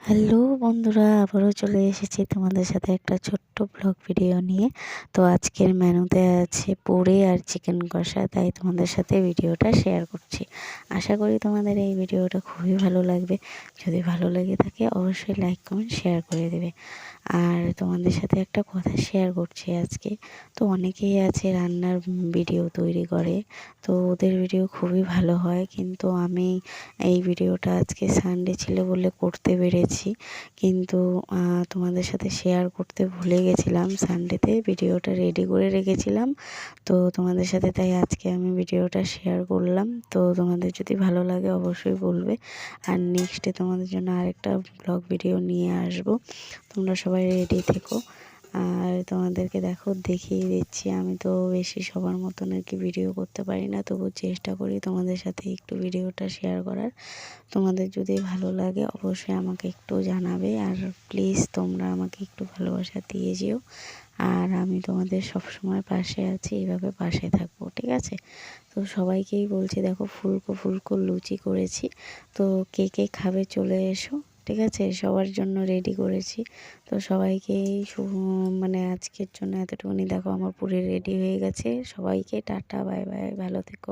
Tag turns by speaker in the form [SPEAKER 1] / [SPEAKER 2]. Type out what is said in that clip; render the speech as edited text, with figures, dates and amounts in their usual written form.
[SPEAKER 1] Hello বন্ধুরা, আবারও চলে এসেছি তোমাদের সাথে একটা ছোট্ট ব্লগ ভিডিও নিয়ে। তো আজকের মেনুতে আছে পোড়ে আর চিকেন কষা, তাই তোমাদের সাথে ভিডিওটা শেয়ার করছি। আশা করি তোমাদের এই ভিডিওটা খুবই ভালো লাগবে। যদি ভালো লেগে থাকে অবশ্যই লাইক কমেন্ট শেয়ার করে দেবে। আর তোমাদের সাথে একটা কথা শেয়ার করছি আজকে। তো অনেকেই আছে রান্নার ভিডিও তৈরি করে, তো ওদের ভিডিও খুবই ভালো হয়, কিন্তু আমি এই ভিডিওটা আজকে সানডে ছিল বলে করতে পেরেছি, কিন্তু তোমাদের সাথে শেয়ার করতে ভুলে গেছিলাম। সানডেতে ভিডিওটা রেডি করে রেখেছিলাম, তো তোমাদের সাথে তাই আজকে আমি ভিডিওটা শেয়ার করলাম। তো তোমাদের যদি ভালো লাগে অবশ্যই বলবে, আর নেক্সটে তোমাদের জন্য আরেকটা ব্লগ ভিডিও নিয়ে আসব। তোমরা সবাই রেডি থেকো। আর তোমাদেরকে দেখো দেখিয়ে দিচ্ছি, আমি তো বেশি সবার মতন আর কি ভিডিও করতে পারি না, তবু চেষ্টা করি তোমাদের সাথে একটু ভিডিওটা শেয়ার করার। তোমাদের যদি ভালো লাগে অবশ্যই আমাকে একটু জানাবে, আর প্লিজ তোমরা আমাকে একটু ভালোবাসা দিয়ে যেও। আর আমি তোমাদের সব সময় পাশে আছি, এইভাবে পাশে থাকবো, ঠিক আছে? তো সবাইকেই বলছি, দেখো ফুলকো ফুলকো লুচি করেছি, তো কে কে খাবে চলে এসো, ঠিক আছে? সবার জন্য রেডি করেছি। তো সবাইকেই মানে আজকের জন্য এতটুকুনি। দেখো আমার পুরো রেডি হয়ে গেছে। সবাইকে টাটা, বাই বাই, ভালো থেকো।